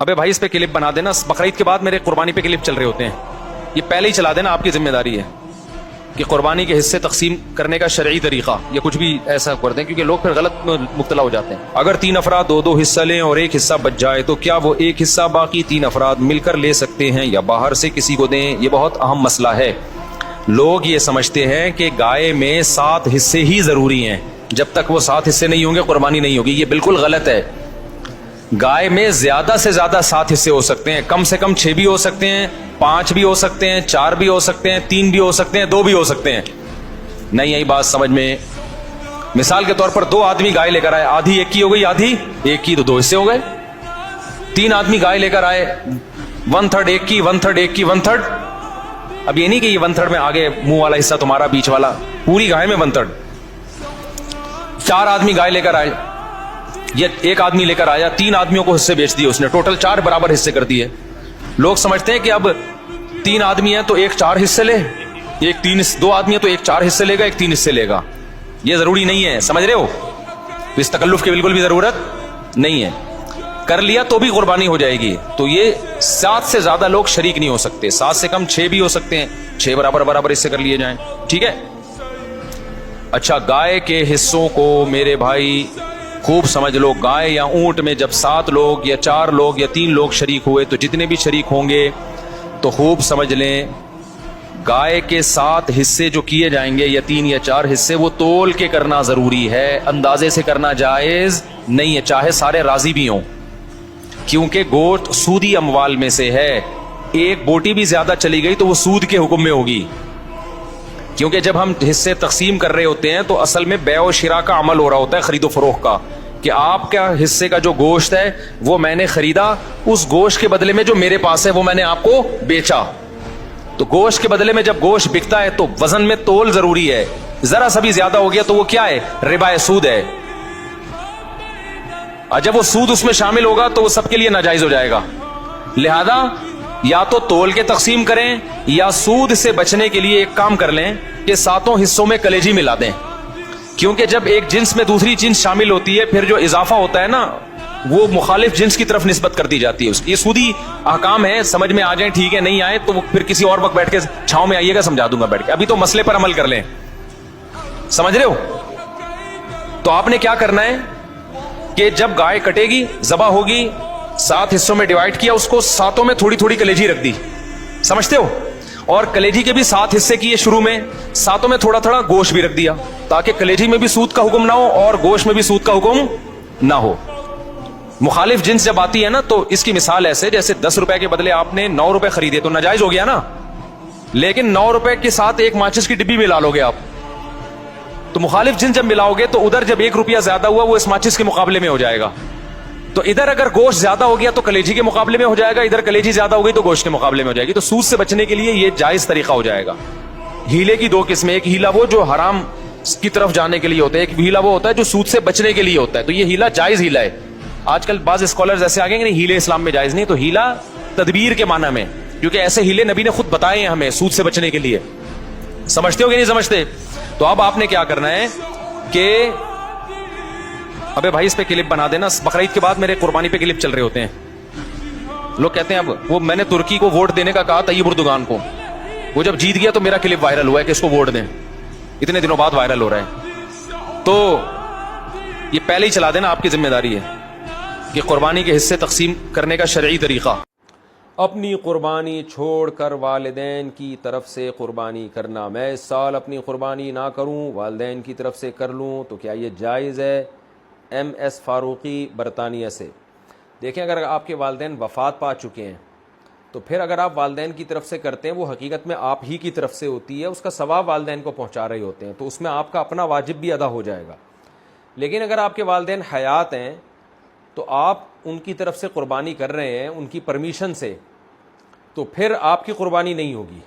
ابے بھائی اس پہ کلپ بنا دینا, بقرعید کے بعد میرے قربانی پہ کلپ چل رہے ہوتے ہیں, یہ پہلے ہی چلا دینا, آپ کی ذمہ داری ہے کہ قربانی کے حصے تقسیم کرنے کا شرعی طریقہ یا کچھ بھی ایسا کر دیں, کیونکہ لوگ پھر غلط مبتلا ہو جاتے ہیں. اگر 3 افراد دو حصہ لیں اور ایک حصہ بچ جائے تو کیا وہ ایک حصہ باقی 3 افراد مل کر لے سکتے ہیں یا باہر سے کسی کو دیں؟ یہ بہت اہم مسئلہ ہے. لوگ یہ سمجھتے ہیں کہ گائے میں 7 حصے ہی ضروری ہیں, جب تک وہ 7 حصے نہیں ہوں گے قربانی نہیں ہوگی. یہ بالکل غلط ہے. گائے میں زیادہ سے زیادہ 7 حصے ہو سکتے ہیں, کم سے کم 6 بھی ہو سکتے ہیں, 5 بھی ہو سکتے ہیں, 4 بھی ہو سکتے ہیں, 3 بھی ہو سکتے ہیں, 2 بھی ہو سکتے ہیں. نہیں آئی بات سمجھ میں؟ مثال کے طور پر 2 آدمی گائے لے کر آئے, آدھی ایک کی ہو گئی, آدھی ایک کی, تو 2 حصے ہو گئے. 3 آدمی گائے لے کر آئے, 1/3 ایک کی, 1/3 ایک کی, 1/3. اب یہ نہیں کہ یہ 1/3 میں آگے منہ والا حصہ تمہارا, بیچ والا, پوری گائے میں 1/3. 4 آدمی گائے لے کر آئے, یہ ایک آدمی لے کر آیا, 3 آدمیوں کو حصے بیچ دیے اس نے, ٹوٹل 4 برابر حصے کر دیے. لوگ سمجھتے ہیں کہ اب 3 آدمی ہیں تو ایک 4 حصے لے, 2 آدمی ہیں تو ایک 4 حصے لے گا, ایک 3 حصے لے گا. یہ ضروری نہیں ہے, سمجھ رہے ہو؟ اس تکلف کی بالکل بھی ضرورت نہیں ہے. کر لیا تو بھی قربانی ہو جائے گی. تو یہ 7 سے زیادہ لوگ شریک نہیں ہو سکتے, 7 سے کم 6 بھی ہو سکتے ہیں, 6 برابر حصے کر لیے جائیں, ٹھیک ہے. اچھا, گائے کے حصوں کو میرے بھائی خوب سمجھ لو. گائے یا اونٹ میں جب 7 لوگ یا 4 لوگ یا 3 لوگ شریک ہوئے تو جتنے بھی شریک ہوں گے تو خوب سمجھ لیں, گائے کے 7 حصے جو کیے جائیں گے یا 3 یا 4 حصے, وہ تول کے کرنا ضروری ہے, اندازے سے کرنا جائز نہیں ہے, چاہے سارے راضی بھی ہوں, کیونکہ گوشت سودی اموال میں سے ہے. ایک بوٹی بھی زیادہ چلی گئی تو وہ سود کے حکم میں ہوگی, کیونکہ جب ہم حصے تقسیم کر رہے ہوتے ہیں تو اصل میں بیع و شراء کا عمل ہو رہا ہوتا ہے, خرید و فروخت کا, کہ آپ کا حصے کا جو گوشت ہے وہ میں نے خریدا, اس گوشت کے بدلے میں جو میرے پاس ہے وہ میں نے آپ کو بیچا. تو گوشت کے بدلے میں جب گوشت بکتا ہے تو وزن میں تول ضروری ہے. ذرا سا بھی زیادہ ہو گیا تو وہ کیا ہے؟ ربا, سود ہے. اور جب وہ سود اس میں شامل ہوگا تو وہ سب کے لیے ناجائز ہو جائے گا. لہذا یا تو تول کے تقسیم کریں یا سود سے بچنے کے لیے ایک کام کر لیں کہ 7 حصوں میں کلیجی ملا دیں, کیونکہ جب ایک جنس میں دوسری جنس شامل ہوتی ہے پھر جو اضافہ ہوتا ہے نا وہ مخالف جنس کی طرف نسبت کر دی جاتی ہے. یہ سودی احکام ہے, سمجھ میں آ جائیں ٹھیک ہے, نہیں آئے تو پھر کسی اور وقت بیٹھ کے چھاؤں میں آئیے گا, سمجھا دوں گا بیٹھ کے. ابھی تو مسئلے پر عمل کر لیں, سمجھ رہے ہو؟ تو آپ نے کیا کرنا ہے کہ جب گائے کٹے گی, ذبح ہوگی, 7 حصوں میں ڈیوائڈ کیا, اس کو 7 میں تھوڑی تھوڑی کلیجی رکھ دی, سمجھتے ہو؟ اور کلیجی کے بھی 7 حصے کیے شروع میں, 7 میں تھوڑا تھوڑا گوشت بھی رکھ دیا, تاکہ کلیجی میں بھی سود کا حکم نہ ہو اور گوشت میں بھی سود کا حکم نہ ہو. مخالف جنس جب آتی ہے نا تو اس کی مثال ایسے, جیسے 10 روپے کے بدلے آپ نے 9 روپے خریدے تو ناجائز ہو گیا نا, لیکن 9 روپے کے ساتھ ایک ماچس کی ڈبی ملا لو گے آپ, تو مخالف جنس جب ملاؤ گے تو ادھر جب 1 روپیہ زیادہ ہوا وہ اس ماچس کے مقابلے میں ہو جائے گا. تو ادھر اگر گوشت زیادہ ہو گیا تو کلیجی کے مقابلے میں ہو جائے گا, ادھر کلیجی زیادہ ہو گئی تو گوشت کے مقابلے میں ہو جائے گی. تو سود سے بچنے کے لیے یہ جائز طریقہ ہو جائے گا. ہیلے کی 2 قسمیں, ایک ہیلا وہ جو حرام کی طرف جانے کے لیے ہوتا ہے, ایک ہیلا وہ ہوتا ہے جو سود سے بچنے کے لیے ہوتا ہے. تو یہ ہیلا جائز ہیلا ہے. آج کل بعض اسکالرز ایسے آگے کہ نہیں ہیلے اسلام میں جائز نہیں, تو ہیلا تدبیر کے معنی میں, کیونکہ ایسے ہیلے نبی نے خود بتائے ہیں ہمیں سود سے بچنے کے لیے. سمجھتے ہو کہ نہیں سمجھتے؟ تو اب آپ نے کیا کرنا ہے کہ ابے بھائی اس پہ کلپ بنا دینا, بقرعید کے بعد میرے قربانی پہ کلپ چل رہے ہوتے ہیں. لوگ کہتے ہیں اب وہ میں نے ترکی کو ووٹ دینے کا کہا طیب اردوغان کو, وہ جب جیت گیا تو میرا کلپ وائرل ہوا ہے کہ اس کو ووٹ دیں, اتنے دنوں بعد وائرل ہو رہا ہے. تو یہ پہلے ہی چلا دینا, آپ کی ذمہ داری ہے کہ قربانی کے حصے تقسیم کرنے کا شرعی طریقہ. اپنی قربانی چھوڑ کر والدین کی طرف سے قربانی کرنا, میں اس سال اپنی قربانی نہ کروں والدین کی طرف سے کر لوں تو کیا یہ جائز ہے؟ ایم ایس فاروقی برطانیہ سے. دیکھیں, اگر آپ کے والدین وفات پا چکے ہیں تو پھر اگر آپ والدین کی طرف سے کرتے ہیں وہ حقیقت میں آپ ہی کی طرف سے ہوتی ہے, اس کا ثواب والدین کو پہنچا رہے ہوتے ہیں, تو اس میں آپ کا اپنا واجب بھی ادا ہو جائے گا. لیکن اگر آپ کے والدین حیات ہیں تو آپ ان کی طرف سے قربانی کر رہے ہیں ان کی پرمیشن سے, تو پھر آپ کی قربانی نہیں ہوگی,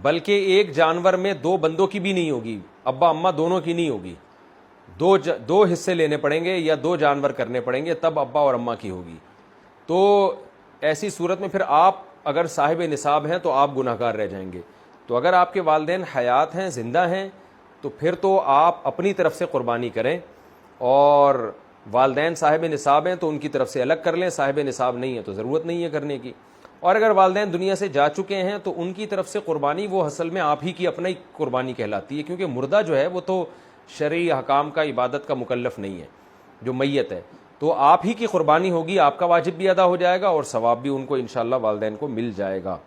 بلکہ ایک جانور میں 2 بندوں کی بھی نہیں ہوگی, ابا اماں دونوں کی نہیں ہوگی, 2 حصے لینے پڑیں گے یا 2 جانور کرنے پڑیں گے, تب ابا اور اماں کی ہوگی. تو ایسی صورت میں پھر آپ اگر صاحب نصاب ہیں تو آپ گناہ گار رہ جائیں گے. تو اگر آپ کے والدین حیات ہیں, زندہ ہیں, تو پھر تو آپ اپنی طرف سے قربانی کریں, اور والدین صاحب نصاب ہیں تو ان کی طرف سے الگ کر لیں، صاحب نصاب نہیں ہے تو ضرورت نہیں ہے کرنے کی. اور اگر والدین دنیا سے جا چکے ہیں تو ان کی طرف سے قربانی وہ اصل میں آپ ہی کی اپنا ہی قربانی کہلاتی ہے، کیونکہ مردہ جو ہے وہ تو شرعی احکام کا، عبادت کا مکلف نہیں ہے، جو میت ہے. تو آپ ہی کی قربانی ہوگی، آپ کا واجب بھی ادا ہو جائے گا اور ثواب بھی ان کو انشاءاللہ والدین کو مل جائے گا.